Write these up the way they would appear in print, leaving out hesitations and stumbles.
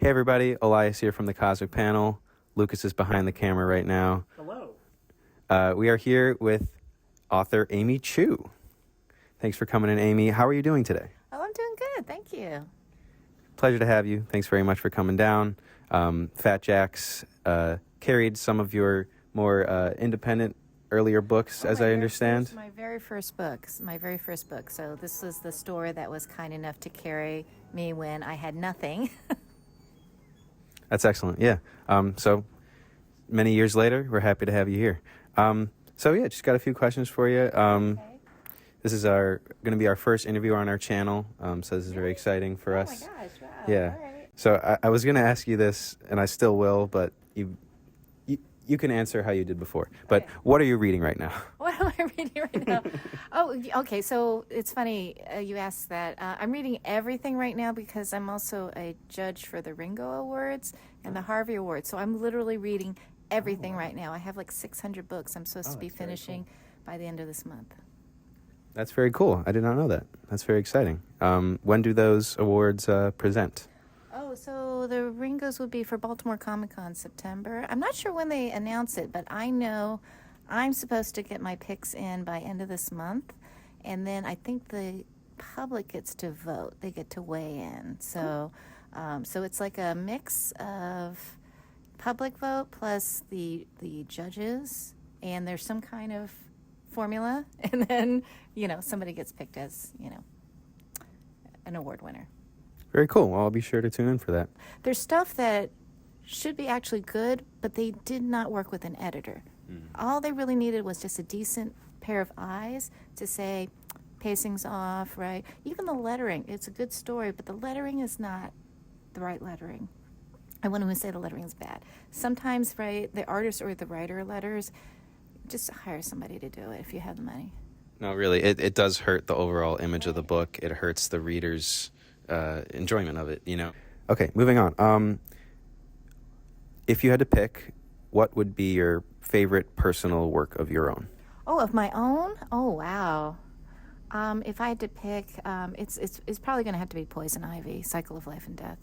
Hey everybody, Olias here from the Cosmic Panel. Lukas is behind the camera right now. Hello. We are here with author Amy Chu. Thanks for coming in, Amy. How are you doing today? Oh, I'm doing good. Thank you. Pleasure to have you. Thanks very much for coming down. Fat Jacks carried some of your more independent earlier books, as I understand. My very first book. So this was the store that was kind enough to carry me when I had nothing. That's excellent. Yeah. So many years later, we're happy to have you here. Just got a few questions for you. Okay. This is going to be our first interview on our channel. So this is very exciting for us. Oh my gosh! Wow. Yeah. All right. So I was going to ask you this, and I still will, but you can answer how you did before. But Okay. What are you reading right now? What am I reading right now? Oh, okay. So it's funny you asked that. I'm reading everything right now because I'm also a judge for the Ringo Awards and the Harvey Awards. So I'm literally reading everything right now. I have like 600 books I'm supposed to be that's very finishing by the end of this month. That's very cool. I did not know that. That's very exciting. When do those awards present? Oh, so the Ringos would be for Baltimore Comic Con September. I'm not sure when they announce it, but I know I'm supposed to get my picks in by end of this month. And then I think the public gets to vote. They get to weigh in. So so it's like a mix of public vote plus the judges. And there's some kind of formula. And then, somebody gets picked as, an award winner. Very cool. Well, I'll be sure to tune in for that. There's stuff that should be actually good, but they did not work with an editor. All they really needed was just a decent pair of eyes to say, pacing's off, right? Even the lettering, it's a good story, but the lettering is not the right lettering. I wouldn't even say the lettering is bad. Sometimes, right, the artist or the writer letters, just hire somebody to do it if you have the money. No, really, it does hurt the overall image of the book. It hurts the reader's enjoyment of it, Okay, moving on. If you had to pick, what would be your favorite personal work of your own? Oh, of my own? Oh, wow. If I had to pick, it's probably going to have to be Poison Ivy, Cycle of Life and Death.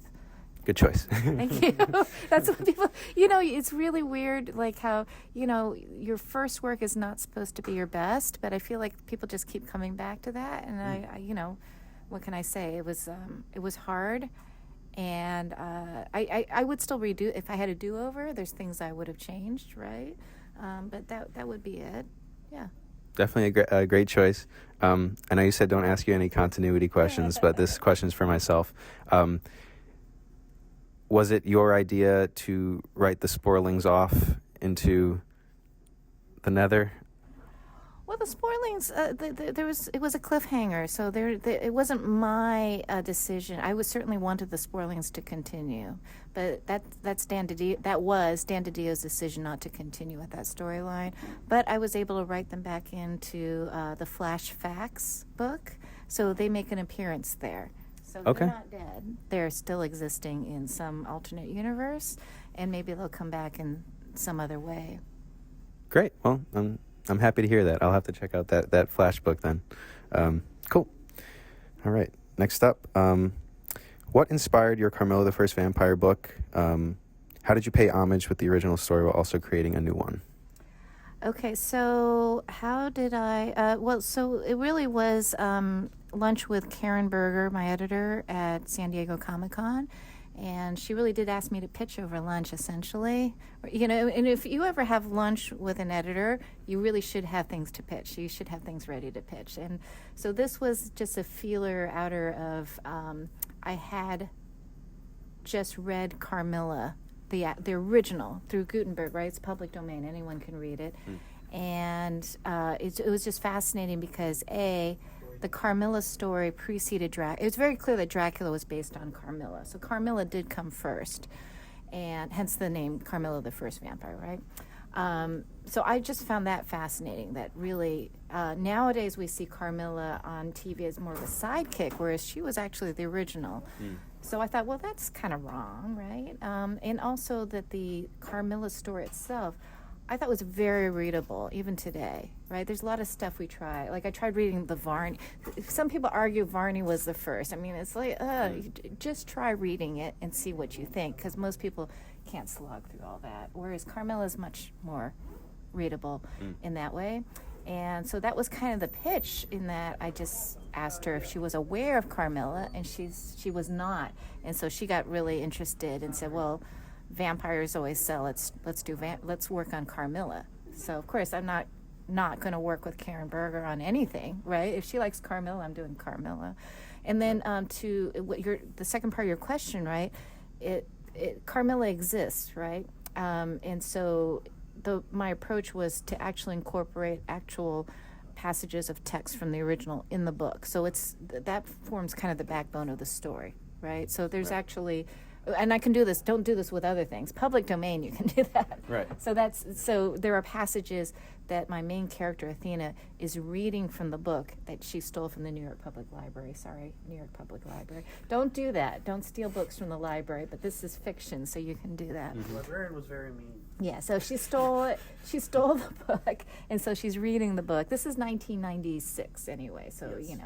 Good choice. Thank you. That's what people, it's really weird, like how, your first work is not supposed to be your best, but I feel like people just keep coming back to that. And I what can I say? It was hard. And I would still redo, if I had a do-over, there's things I would have changed, right? But that would be it. Yeah. Definitely a great choice. I know you said don't ask you any continuity questions, but this question's for myself. Was it your idea to write the Sporlings off into the Nether? Well, the Sporlings, it was a cliffhanger, so it wasn't my decision. I certainly wanted the Sporlings to continue, but that was Dan DiDio's decision not to continue with that storyline. But I was able to write them back into the Flash Facts book, so they make an appearance there. So Okay. They're not dead. They're still existing in some alternate universe, and maybe they'll come back in some other way. Great. Well, I'm happy to hear that. I'll have to check out that Flash book then. Cool. All right. Next up, what inspired your Carmilla the First Vampire book? How did you pay homage with the original story while also creating a new one? Okay, so how did I... so it really was lunch with Karen Berger, my editor, at San Diego Comic-Con. And she really did ask me to pitch over lunch, essentially. And if you ever have lunch with an editor, you really should have things to pitch. You should have things ready to pitch. And so this was just a feeler outer of... I had just read Carmilla, the original, through Gutenberg, right? It's public domain. Anyone can read it. And it was just fascinating because, the Carmilla story preceded Dracula. It was very clear that Dracula was based on Carmilla. So Carmilla did come first, and hence the name Carmilla the First Vampire, right? So I just found that fascinating, that really, nowadays we see Carmilla on TV as more of a sidekick, whereas she was actually the original. So I thought, well, that's kind of wrong, right? And also that the Carmilla story itself I thought was very readable, even today, right? There's a lot of stuff we try. Like I tried reading the Varney. Some people argue Varney was the first. I mean, it's like, just try reading it and see what you think, because most people can't slog through all that. Whereas Carmilla is much more readable in that way. And so that was kind of the pitch, in that I just asked her if she was aware of Carmilla, and she was not. And so she got really interested and said, well, vampires always sell. Let's work on Carmilla. So of course I'm not going to work with Karen Berger on anything, right? If she likes Carmilla, I'm doing Carmilla. And then to the second part of your question, right? Carmilla exists, right? And so my approach was to actually incorporate actual passages of text from the original in the book. So that forms kind of the backbone of the story, right? So there's actually. And I can do this. Don't do this with other things. Public domain, you can do that. Right. So there are passages that my main character Athena is reading from the book that she stole from the New York Public Library. Sorry, New York Public Library. Don't do that. Don't steal books from the library. But this is fiction, so you can do that. The librarian was very mean. Yeah. So she stole it. She stole the book, and so she's reading the book. This is 1996, anyway. So Yes.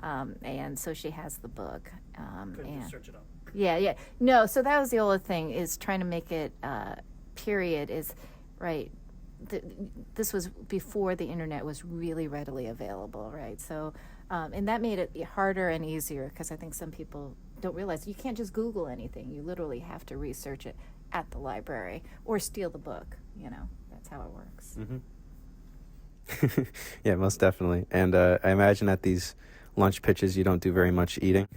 and so she has the book. Couldn't just search it up. Yeah. No, so that was the other thing, is trying to make it, period, is, right, this was before the internet was really readily available, right? So, and that made it harder and easier, because I think some people don't realize you can't just Google anything. You literally have to research it at the library or steal the book, That's how it works. Mm-hmm. Yeah, most definitely. And I imagine at these lunch pitches you don't do very much eating.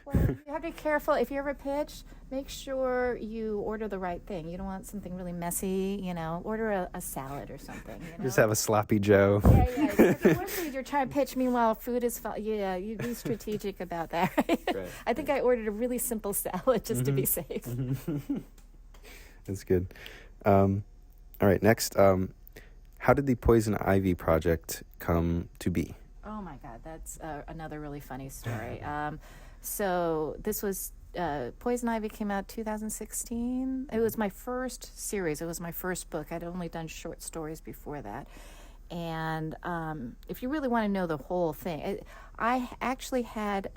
Well, you have to be careful. If you ever pitch, make sure you order the right thing. You don't want something really messy, Order a salad or something. Just have a sloppy Joe. Yeah. You're trying to pitch. Meanwhile, food is Yeah, you be strategic about that. Right? I think I ordered a really simple salad just to be safe. That's good. All right, next. How did the Poison Ivy project come to be? Oh my God, that's another really funny story. So this was Poison Ivy came out 2016. It was my first series. It was my first book. I'd only done short stories before that. And if you really want to know the whole thing, I actually had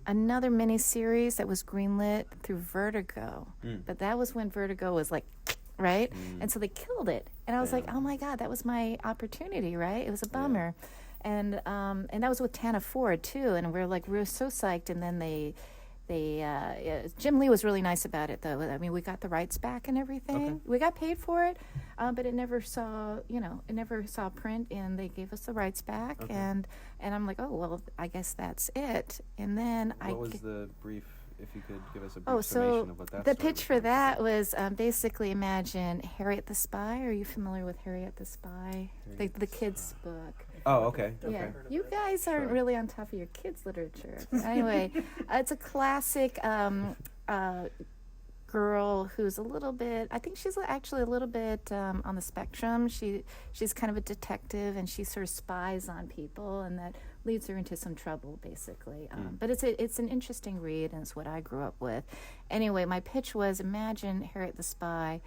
another mini-series that was greenlit through Vertigo. But that was when Vertigo was like, right? And so they killed it. And I was like, oh my God, that was my opportunity, right? It was a bummer. Yeah. And that was with Tana Ford too, and we were so psyched. And then Jim Lee was really nice about it, though. I mean, we got the rights back and everything. Okay. We got paid for it, but it never saw print, and they gave us the rights back. Okay. And I'm like, oh well, I guess that's it. And then what was the brief? If you could give us a brief summation of what that. The pitch for that was basically, imagine Harriet the Spy. Are you familiar with Harriet the Spy? The kids' book. Oh, okay. Yeah, you guys aren't really on top of your kids' literature. Anyway, it's a classic girl who's a little bit. I think she's actually a little bit on the spectrum. She's kind of a detective, and she sort of spies on people, and that leads her into some trouble, basically. But it's an interesting read, and it's what I grew up with. Anyway, my pitch was, imagine Harriet the Spy,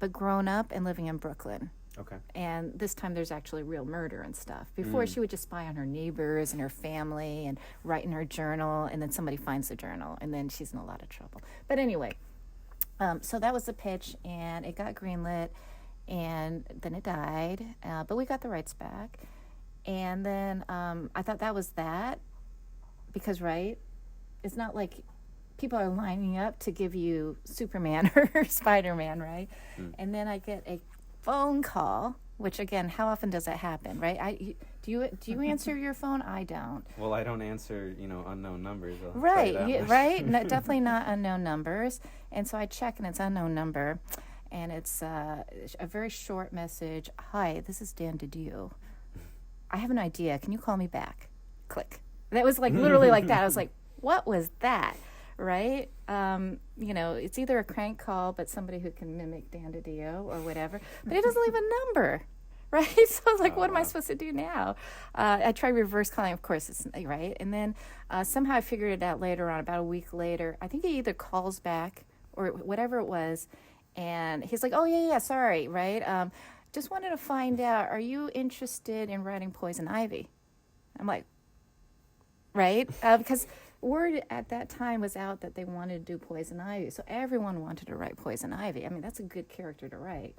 but grown up and living in Brooklyn. Okay. And this time there's actually real murder and stuff. Before she would just spy on her neighbors and her family and write in her journal, and then somebody finds the journal, and then she's in a lot of trouble. But anyway, so that was the pitch, and it got greenlit, and then it died, but we got the rights back. And then I thought that was that, because, right, it's not like people are lining up to give you Superman or Spider-Man, right? And then I get a phone call, which, again, how often does that happen, right? Do you answer your phone? I don't. Well, I don't answer, unknown numbers. Right, right? No, definitely not unknown numbers. And so I check, and it's unknown number, and it's a very short message. Hi, this is Dan DiDio. I have an idea. Can you call me back? Click. That was literally like that. I was like, what was that? Right? It's either a crank call, but somebody who can mimic Dan DiDio or whatever. But it doesn't leave a number, right? So I was like, what am I supposed to do now? I tried reverse calling. Of course, it's right. And then somehow I figured it out later on, about a week later. I think he either calls back or whatever it was, And he's like, oh, yeah, sorry, right? Just wanted to find out, are you interested in writing Poison Ivy? I'm like, right? Because word at that time was out that they wanted to do Poison Ivy. So everyone wanted to write Poison Ivy. I mean, that's a good character to write.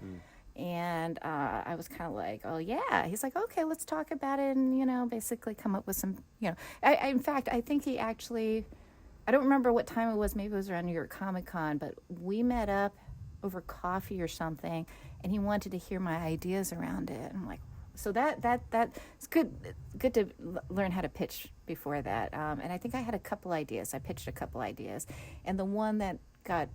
And I was kind of like, oh, yeah. He's like, okay, let's talk about it and, basically come up with some, in fact, I think he actually, I don't remember what time it was. Maybe it was around New York Comic Con, but we met up over coffee or something, and he wanted to hear my ideas around it. And I'm like, so that's good to learn how to pitch before that. And I think I had a couple ideas. I pitched a couple ideas, and the one that got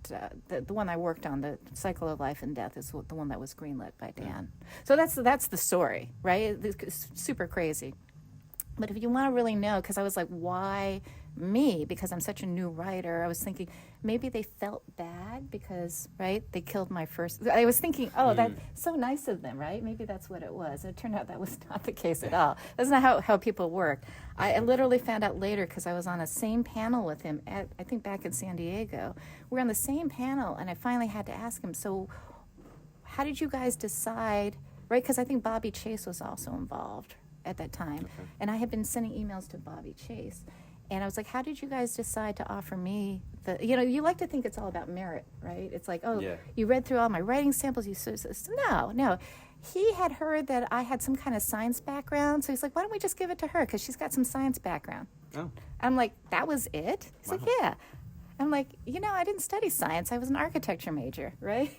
the one I worked on, the Cycle of Life and Death, is the one that was greenlit by Dan. So that's the story, right? It's super crazy. But if you want to really know, because I was like, why me? Because I'm such a new writer. I was thinking maybe they felt bad because, right, they killed my first. I was thinking, oh, that's so nice of them, right? Maybe that's what it was. It turned out that was not the case at all. That's not how people work. I literally found out later because I was on the same panel with him I think back in San Diego. We were on the same panel, and I finally had to ask him, so how did you guys decide, right? Because I think Bobby Chase was also involved at that time. Okay. And I had been sending emails to Bobby Chase. And I was like, how did you guys decide to offer me you like to think it's all about merit, right? It's like, you read through all my writing samples. No. He had heard that I had some kind of science background. So he's like, why don't we just give it to her? Because she's got some science background. Oh. I'm like, that was it? He's like, yeah. I'm like, I didn't study science. I was an architecture major, right?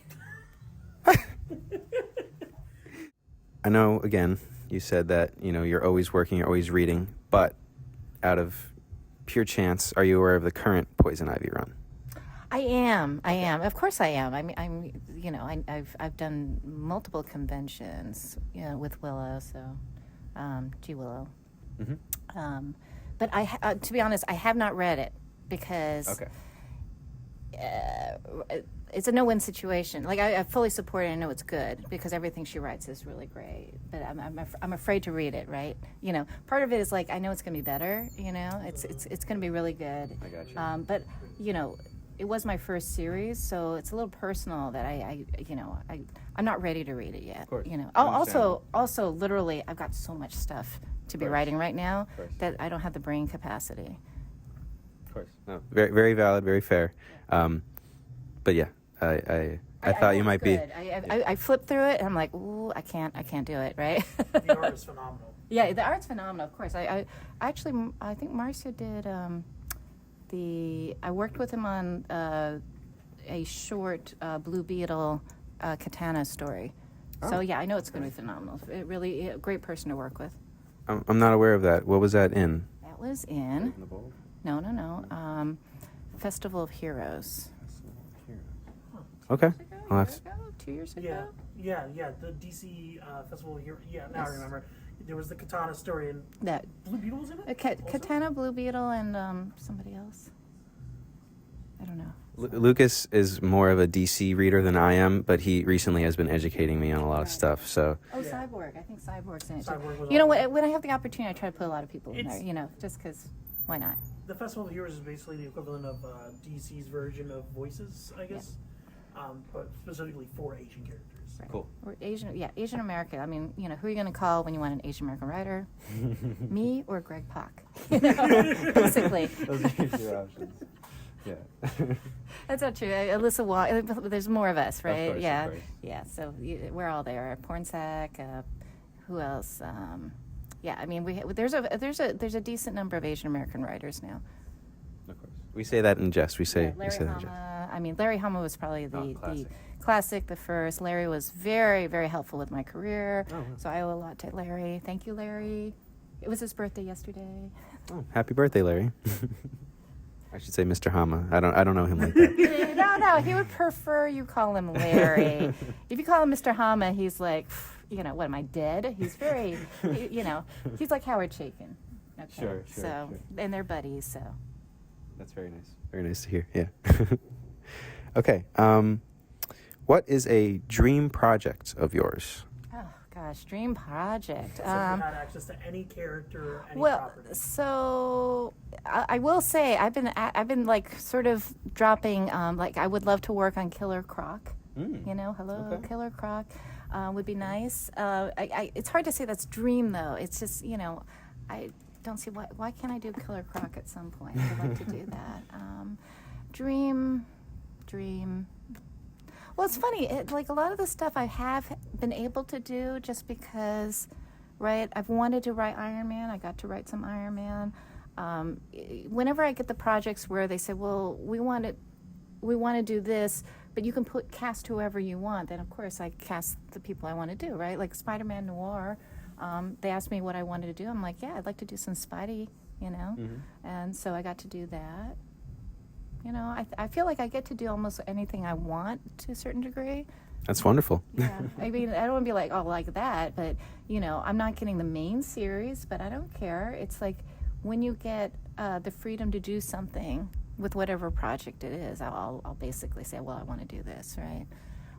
I know, again, you said that, you're always working, you're always reading, but out of pure chance, are you aware of the current Poison Ivy run? I am. Of course I am. I've done multiple conventions, with Willow, so, G Willow. Mm-hmm. But to be honest, I have not read it because... Okay. It's a no-win situation. Like I fully support it. I know it's good because everything she writes is really great. But I'm afraid to read it. Right? Part of it is like I know it's going to be better. It's going to be really good. I got you. But it was my first series, so it's a little personal that I'm not ready to read it yet. Of course. Also, literally, I've got so much stuff to be writing right now that I don't have the brain capacity. Of course. No, very, very valid, very fair. But yeah, I thought you might be. I flipped through it and I'm like, ooh, I can't do it, right? The art is phenomenal. Yeah, the art's phenomenal, of course. I think Marcia did I worked with him on a short Blue Beetle Katana story. Oh. So yeah, I know it's going to be phenomenal. It really a great person to work with. I'm not aware of that. What was that in? That was in. No. Festival of Heroes. Okay. 2 years ago. Yeah. The DC Festival of Heroes. Yeah, now I remember. There was the Katana story and that Blue Beetle was in it. Katana, Blue Beetle, and somebody else. I don't know. Lukas is more of a DC reader than I am, but he recently has been educating me on a lot of stuff. So. Oh, Cyborg! I think Cyborg's in it. Cyborg when I have the opportunity, I try to put a lot of people in there. Just because, why not? The Festival of Heroes is basically the equivalent of DC's version of Voices, I guess, but specifically for Asian characters. Right. Cool. Or Asian American. I mean, who are you going to call when you want an Asian American writer? Me or Greg Pak? Basically. Those are your options. Yeah. That's not true. Alyssa Wong. There's more of us, right? Of course, yeah. Of course. Yeah. So we're all there. Pornsack. Who else? Yeah. I mean, there's a decent number of Asian American writers now. Of course. We say that in jest. We say Larry that in Hama. jest. I mean, Larry Hama was probably the classic, the first. Larry was very, very helpful with my career. Oh, wow. So I owe a lot to Larry. Thank you, Larry. It was his birthday yesterday. Oh, happy birthday, Larry. I should say Mr. Hama. I don't know him like that. No, he would prefer you call him Larry. If you call him Mr. Hama, he's like, what am I dead? He's very, he's like Howard Chaykin. Okay? Sure. And they're buddies, so. That's very nice. Very nice to hear. Yeah. Okay. What is a dream project of yours? Oh gosh, dream project. So if you had access to any character, any property. So I will say I've been like sort of dropping. Like I would love to work on Killer Croc. You know, hello, Okay. Killer Croc would be nice. It's hard to say that's dream, though. It's just, you know, I don't see why can't I do Killer Croc at some point? I'd like to do that. Dream. Well, it's funny. Like a lot of the stuff I have been able to do just because, right? I've wanted to write Iron Man. I got to write some Iron Man. Whenever I get the projects where they say, "Well, we want to do this, but you can cast whoever you want," then of course I cast the people I want to do, right? Like Spider-Man Noir. They asked me what I wanted to do. I'm like, yeah, I'd like to do some Spidey, you know, and so I got to do that. You know, I feel like I get to do almost anything I want to a certain degree. That's wonderful. Yeah, I mean, I don't want to be like, oh, like that, but, you know, I'm not getting the main series, but I don't care. It's like when you get the freedom to do something with whatever project it is, I'll basically say, well, I want to do this, right?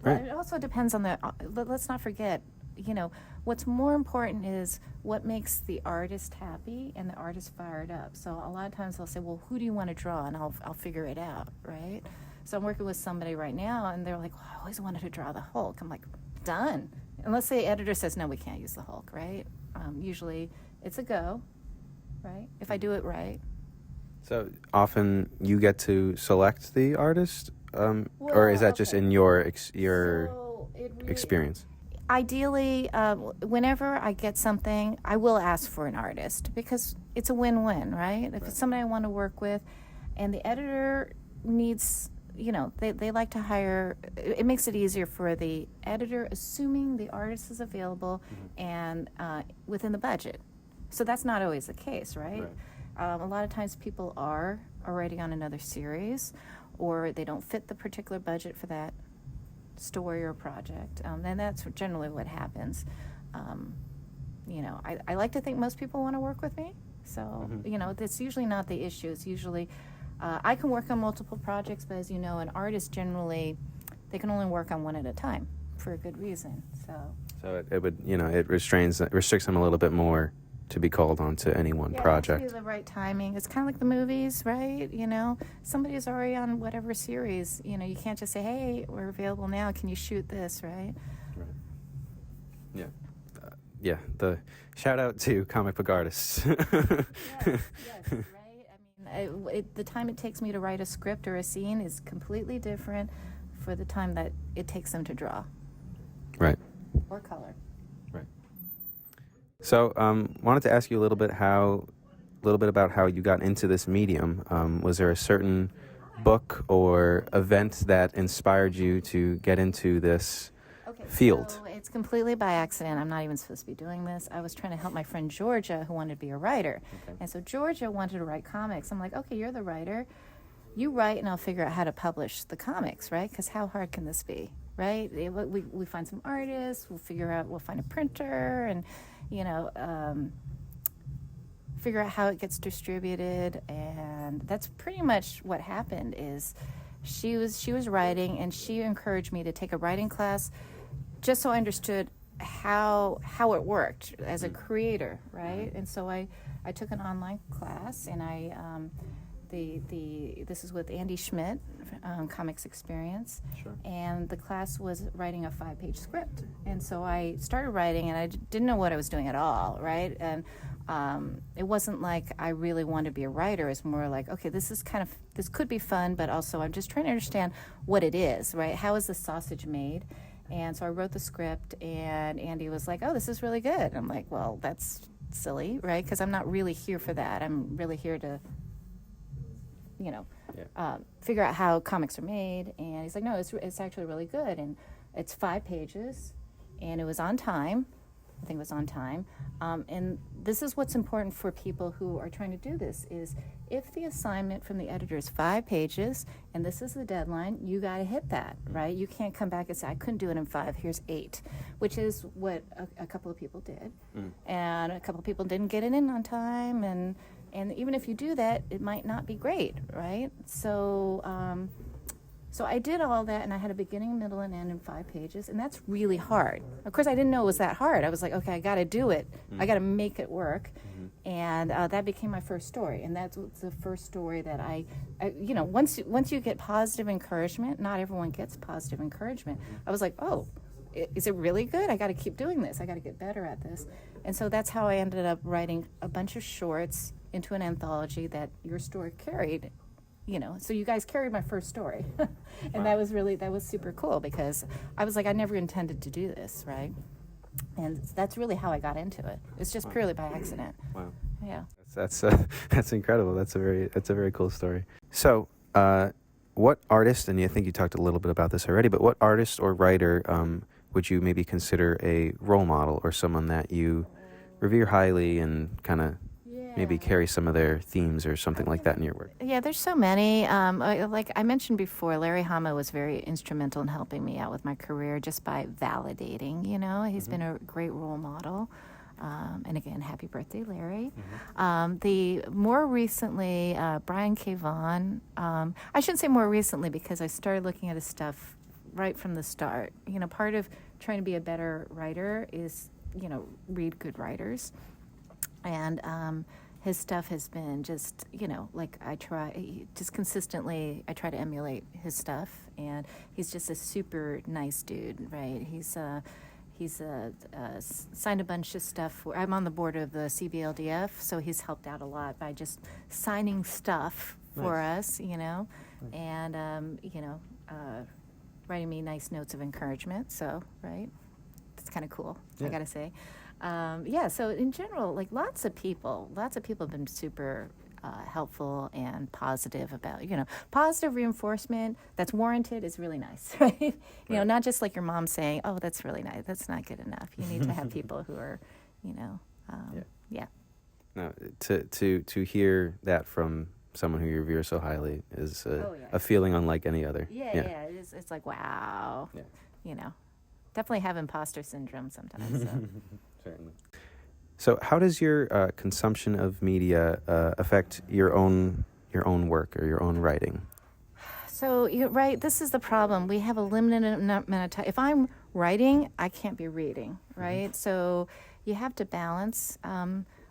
Right. Well, it also depends on let's not forget, you know, what's more important is what makes the artist happy and the artist fired up. So a lot of times they'll say, well, who do you want to draw? And I'll figure it out, right? So I'm working with somebody right now, and they're like, well, I always wanted to draw the Hulk. I'm like, done. Unless the editor says, no, we can't use the Hulk, right? Usually it's a go, right? If I do it right. So often you get to select the artist, or is that just in your experience? Ideally, whenever I get something, I will ask for an artist because it's a win-win, right? If it's somebody I want to work with and the editor needs, you know, they like to hire, it makes it easier for the editor, assuming the artist is available and within the budget. So that's not always the case, right? A lot of times people are already on another series or they don't fit the particular budget for that story or project, and that's generally what happens. You know, I like to think most people want to work with me, so you know, that's usually not the issue. It's usually I can work on multiple projects, but as you know, an artist generally they can only work on one at a time for a good reason. So it would, you know, it restricts them a little bit more to be called onto any one project. Yeah, the right timing. It's kind of like the movies, right? You know, somebody's already on whatever series. You know, you can't just say, "Hey, we're available now. Can you shoot this?" Right? Yeah. Yeah. The shout out to comic book artists. Yes, right. I mean, the time it takes me to write a script or a scene is completely different for the time that it takes them to draw. Right. Or color. Right. So, wanted to ask you a little bit about how you got into this medium. Was there a certain book or event that inspired you to get into this field? So it's completely by accident. I'm not even supposed to be doing this. I was trying to help my friend Georgia, who wanted to be a writer. Okay. And so Georgia wanted to write comics. I'm like, okay, you're the writer. You write, and I'll figure out how to publish the comics, right? Because how hard can this be, right? We find some artists. We'll find a printer, and you know, figure out how it gets distributed. And that's pretty much what happened. Is she was writing, and she encouraged me to take a writing class, just so I understood how it worked as a creator, right? And so I took an online class, and this is with Andy Schmidt, Comics Experience. Sure. And the class was writing a 5-page script. And so I started writing, and I didn't know what I was doing at all, right? And it wasn't like I really wanted to be a writer. It's more like, okay, this could be fun, but also I'm just trying to understand what it is, right? How is the sausage made? And so I wrote the script, and Andy was like, oh, this is really good. And I'm like, well, that's silly, right? Because I'm not really here for that. I'm really here to, you know, figure out how comics are made. And he's like, no, it's actually really good. And it's 5 pages, and it was on time. I think it was on time. And this is what's important for people who are trying to do this is if the assignment from the editor is 5 pages and this is the deadline, you got to hit that, right? You can't come back and say, I couldn't do it in 5, here's 8, which is what a couple of people did. And a couple of people didn't get it in on time. And even if you do that, it might not be great, right? So So I did all that, and I had a beginning, middle, and end in 5 pages, and that's really hard. Of course, I didn't know it was that hard. I was like, okay, I got to do it. I got to make it work. And that became my first story, and that's the first story that I once you get positive encouragement, not everyone gets positive encouragement. I was like, oh, is it really good? I got to keep doing this. I got to get better at this. And so that's how I ended up writing a bunch of shorts into an anthology that your story carried. So you guys carried my first story. And that was super cool, because I was like, I never intended to do this, right? And that's really how I got into it. It's just purely by accident. Wow. Yeah. That's incredible. That's a very cool story. So, what artist, and I think you talked a little bit about this already, but what artist or writer would you maybe consider a role model, or someone that you revere highly and kind of maybe carry some of their themes or something like that in your work? Yeah, there's so many. Like I mentioned before, Larry Hama was very instrumental in helping me out with my career just by validating, He's been a great role model. And again, happy birthday, Larry. The more recently, Brian K. Vaughan. I shouldn't say more recently, because I started looking at his stuff right from the start. Part of trying to be a better writer is, read good writers. And his stuff has been just, I try to emulate his stuff. And he's just a super nice dude, right? He's signed a bunch of stuff. I'm on the board of the CBLDF, so he's helped out a lot by just signing stuff for us, and, writing me nice notes of encouragement. So, right? It's kind of cool, I got to say. So in general, lots of people have been super helpful and positive about, positive reinforcement that's warranted is really nice, right? Not just like your mom saying, oh, that's really nice. That's not good enough. You need to have people who are, No, to hear that from someone who you revere so highly is a feeling unlike any other. Yeah. It's like, wow. Yeah. Definitely have imposter syndrome sometimes. So. Certainly. So how does your consumption of media affect your own work or your own writing? So you're right. This is the problem. We have a limited amount of time. If I'm writing, I can't be reading, right? So you have to balance.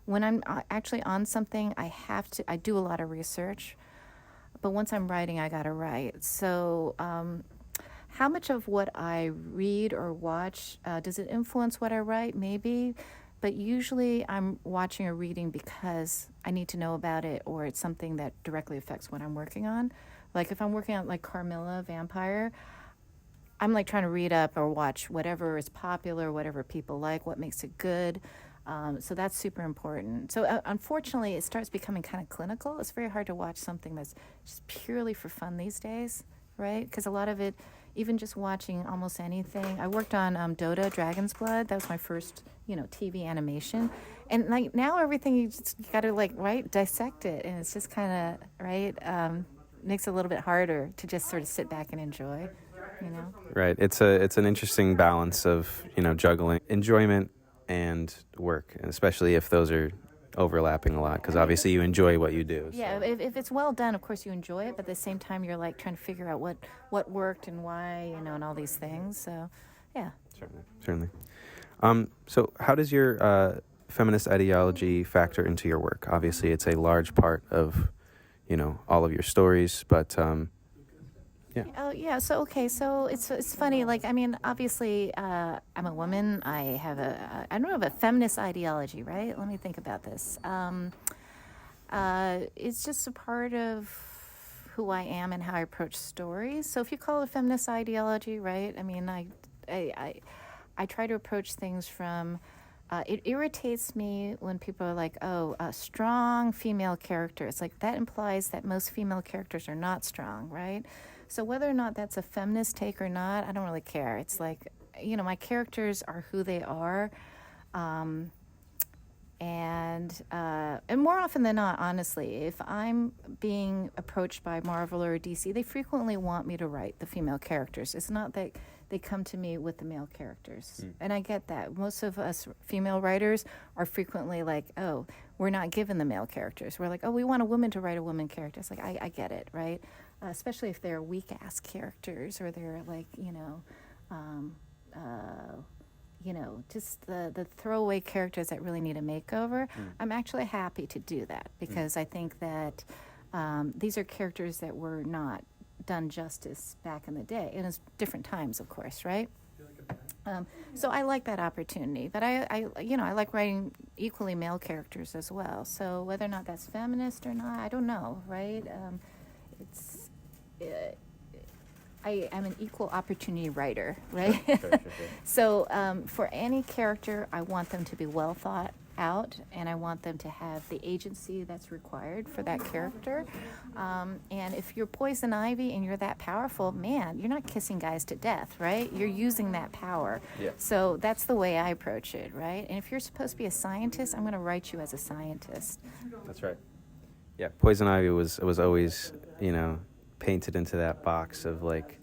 When I'm actually on something, I do a lot of research. But once I'm writing, I got to write. So how much of what I read or watch, does it influence what I write? Maybe. But usually I'm watching or reading because I need to know about it, or it's something that directly affects what I'm working on. Like if I'm working on Carmilla Vampire, I'm trying to read up or watch whatever is popular, whatever people like, what makes it good. So that's super important. So unfortunately, it starts becoming kind of clinical. It's very hard to watch something that's just purely for fun these days, right? Because a lot of it, even just watching almost anything. I worked on Dota, Dragon's Blood. That was my first, TV animation. And now everything, you got to dissect it. And it's just kind of, right, makes it a little bit harder to just sort of sit back and enjoy, Right. It's an interesting balance of, juggling enjoyment and work, especially if those are overlapping a lot, because obviously you enjoy what you do. Yeah, so. If it's well done, of course you enjoy it, but at the same time you're trying to figure out what worked and why, and all these things. So, yeah. Certainly. So how does your feminist ideology factor into your work? Obviously, it's a large part of, all of your stories, but yeah. Oh, yeah. So, okay. So it's funny. Obviously, I'm a woman. I have I don't have a feminist ideology, right? Let me think about this. It's just a part of who I am and how I approach stories. So if you call it a feminist ideology, right? I try to approach things from. It irritates me when people are like, oh, strong female characters. That implies that most female characters are not strong, right? So whether or not that's a feminist take or not, I don't really care. It's my characters are who they are. And more often than not, honestly, if I'm being approached by Marvel or DC, they frequently want me to write the female characters. It's not that they come to me with the male characters. And I get that. Most of us female writers are frequently we're not given the male characters. We're oh, we want a woman to write a woman character. It's I get it, right? especially if they're weak-ass characters or they're like, um, just the throwaway characters that really need a makeover, I'm actually happy to do that because I think that these are characters that were not done justice back in the day. And it's different times, of course, right? So I like that opportunity, but I like writing equally male characters as well. So whether or not that's feminist or not, I don't know, right? I am an equal opportunity writer, right? Sure. So for any character, I want them to be well thought out, and I want them to have the agency that's required for that character. And if you're Poison Ivy and you're that powerful, man, you're not kissing guys to death, right? You're using that power. Yeah. So that's the way I approach it, right? And if you're supposed to be a scientist, I'm going to write you as a scientist. That's right. Yeah, Poison Ivy was always, painted into that box of like,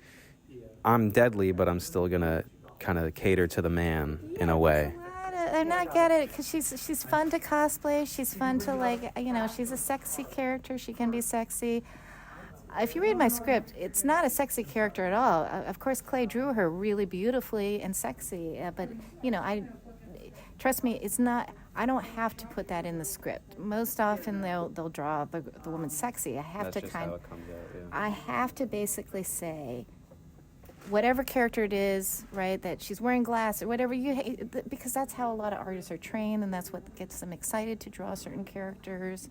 I'm deadly, but I'm still gonna kind of cater to the man in a way. And I get it because she's fun to cosplay. She's fun to she's a sexy character. She can be sexy. If you read my script, it's not a sexy character at all. Of course, Clay drew her really beautifully and sexy, but trust me, it's not. I don't have to put that in the script. Most often they'll draw the woman sexy. I have That's just how it comes out, yeah. I have to basically say whatever character it is, right, that she's wearing glass or whatever because that's how a lot of artists are trained, and that's what gets them excited to draw certain characters.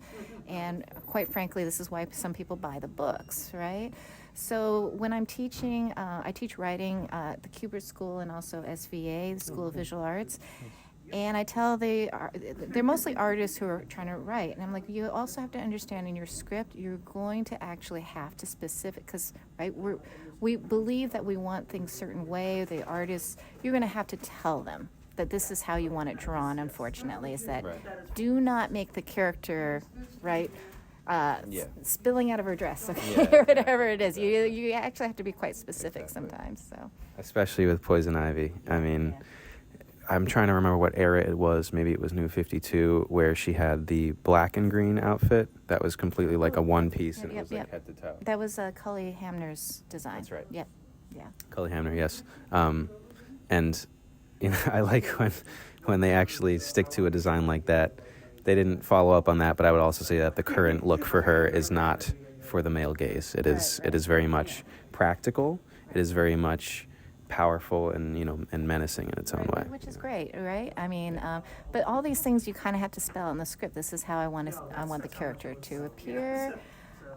And quite frankly, this is why some people buy the books, right? So when I'm teaching, I teach writing at the Kubert School and also SVA, the School of Visual Arts. And I tell they're mostly artists who are trying to write. And I'm like, you also have to understand in your script, you're going to actually have to specific, because, right, we believe that we want things a certain way. The artists, you're going to have to tell them that this is how you want it drawn, unfortunately, is that do not make the character, right, spilling out of her dress, okay, or whatever it is. You actually have to be quite specific sometimes. So, especially with Poison Ivy. I mean, I'm trying to remember what era it was. Maybe it was New 52, where she had the black and green outfit that was completely like a one piece, and it was like head to toe. That was Cully Hamner's design. That's right. Yep. Yeah. Cully Hamner, yes. And I like when they actually stick to a design like that. They didn't follow up on that, but I would also say that the current look for her is not for the male gaze. It is very much practical. It is very much powerful and and menacing in its own way, which is great, right? I mean, but all these things you kind of have to spell in the script. This is how I want the character to appear,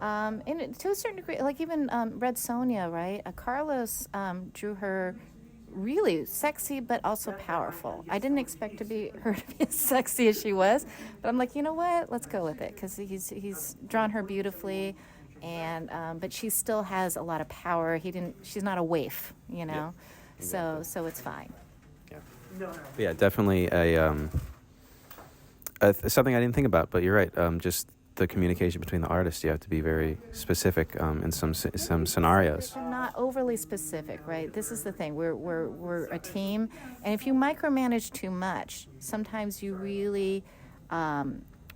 and to a certain degree, like even Red Sonja, right? Carlos drew her really sexy, but also powerful. I didn't expect her to be as sexy as she was, but I'm like, you know what? Let's go with it because he's drawn her beautifully. And but she still has a lot of power. She's not a waif, Yeah, exactly. So it's fine. Yeah. Yeah, definitely something I didn't think about, but you're right. Just the communication between the artists, you have to be very specific in some scenarios. But not overly specific, right? This is the thing. We're a team, and if you micromanage too much, sometimes you really.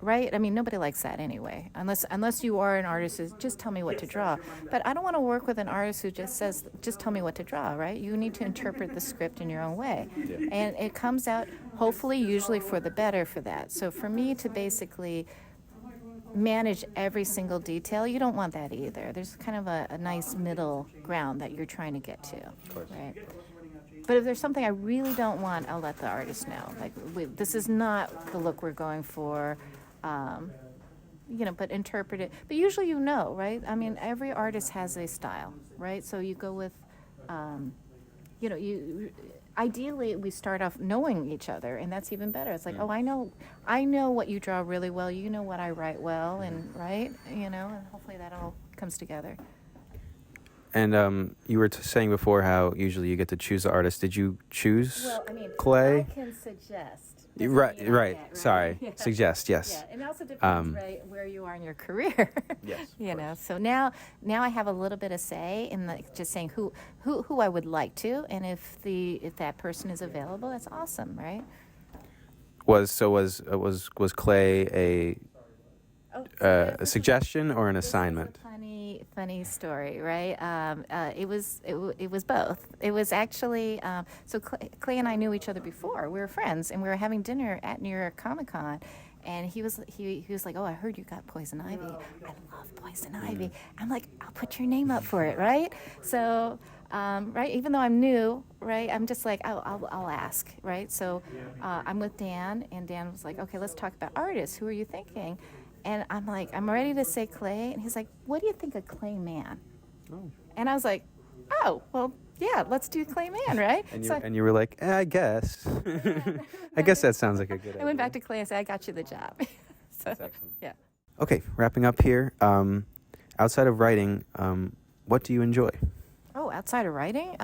Right? I mean, nobody likes that anyway, unless you are an artist who just tell me what to draw. But I don't want to work with an artist who just says, just tell me what to draw, right? You need to interpret the script in your own way. Yeah. And it comes out, hopefully, usually for the better for that. So for me to basically manage every single detail, you don't want that either. There's kind of a nice middle ground that you're trying to get to, Of course. right? But if there's something I really don't want, I'll let the artist know. Like, this is not the look we're going for. But interpret it. But usually right? I mean, every artist has a style, right? So you go with, ideally we start off knowing each other, and that's even better. It's like, I know what you draw really well. You know what I write well, and right, and hopefully that all comes together. And you were saying before how usually you get to choose the artist. Did you choose Clay? I can suggest. Right. Sorry. Yeah. Suggest, yes. Yeah, and it also depends, right, where you are in your career. Yes. So now I have a little bit of say in just saying who I would like to, and if that person is available, that's awesome, right? Was Clay a suggestion or an assignment? funny story, right? It was both. It was actually so Clay and I knew each other before. We were friends, and we were having dinner at New York Comic Con. And he was like, "Oh, I heard you got poison ivy. I love poison ivy." I'm like, "I'll put your name up for it, right?" So, right, even though I'm new, right, I'm just like, I'll ask, right? So, I'm with Dan, and Dan was like, "Okay, let's talk about artists. Who are you thinking?" And I'm like, I'm ready to say Clay, and he's like, "What do you think of Clay Mann?" Oh. And I was like, "Oh, well, yeah, let's do Clay Mann, right?" And you were like, I guess. I guess that sounds like a good idea. I went back to Clay and said, "I got you the job." So, That's excellent. yeah. Okay, wrapping up here. Outside of writing, what do you enjoy? Oh, outside of writing,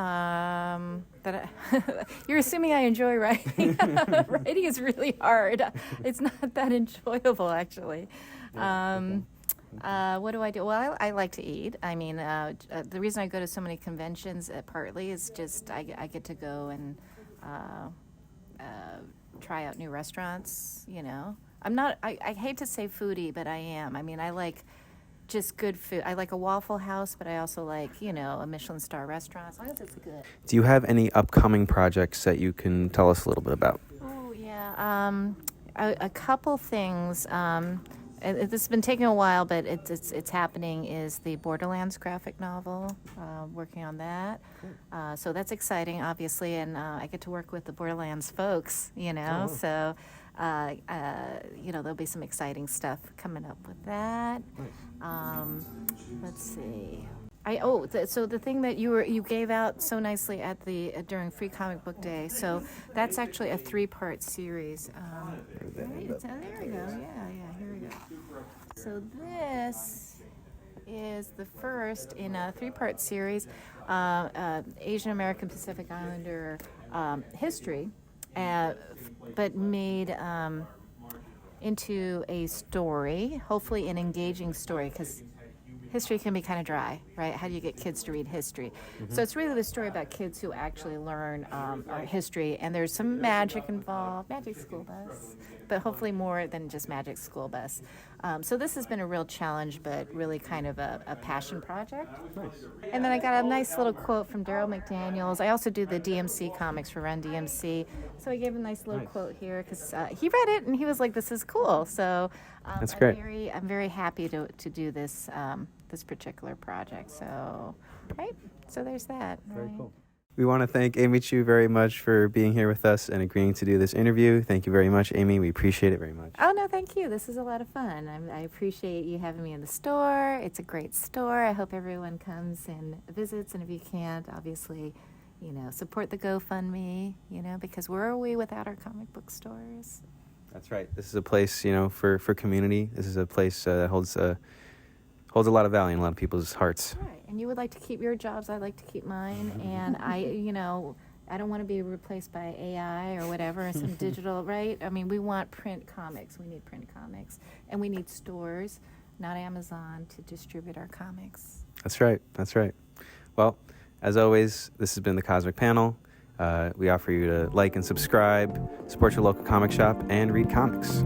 you're assuming I enjoy writing. Writing is really hard. It's not that enjoyable, actually. What do I do? Well, I like to eat. I mean, the reason I go to so many conventions partly is just I get to go and try out new restaurants. You know, I'm not. I hate to say foodie, but I am. I mean, I like just good food. I like a Waffle House, but I also like, a Michelin star restaurant. As long as it's good. Do you have any upcoming projects that you can tell us a little bit about? Oh, yeah. A couple things. This has been taking a while, but it's happening, is the Borderlands graphic novel. Working on that. So that's exciting, obviously, and I get to work with the Borderlands folks, so... there'll be some exciting stuff coming up with that. Let's see. So the thing that you gave out so nicely at during Free Comic Book Day. So that's actually a 3-part series. There we go. Yeah. Here we go. So this is the first in a 3-part series, Asian American Pacific Islander history. But made into a story, hopefully an engaging story, because history can be kind of dry, right? How do you get kids to read history? Mm-hmm. So it's really the story about kids who actually learn our history, and there's some magic involved, Magic School Bus, but hopefully more than just Magic School Bus. So this has been a real challenge, but really kind of a passion project. Nice. And then I got a nice little quote from Daryl McDaniels. I also do the DMC comics for Run DMC. So I gave a nice little quote here because he read it and he was like, "This is cool." So that's great. I'm very happy to do this this particular project. So, right. So there's that. Very right? cool. We want to thank Amy Chu very much for being here with us and agreeing to do this interview. Thank you very much, Amy. We appreciate it very much. Oh, no, thank you. This is a lot of fun. I appreciate you having me in the store. It's a great store. I hope everyone comes and visits. And if you can't, obviously, support the GoFundMe, because where are we without our comic book stores? That's right. This is a place, for community. This is a place that holds a lot of value in a lot of people's hearts. Right. And you would like to keep your jobs. I'd like to keep mine. And I don't want to be replaced by AI or whatever, or some digital, right? I mean, we want print comics. We need print comics. And we need stores, not Amazon, to distribute our comics. That's right. Well, as always, this has been the Cosmic Panel. We offer you to like and subscribe, support your local comic shop, and read comics.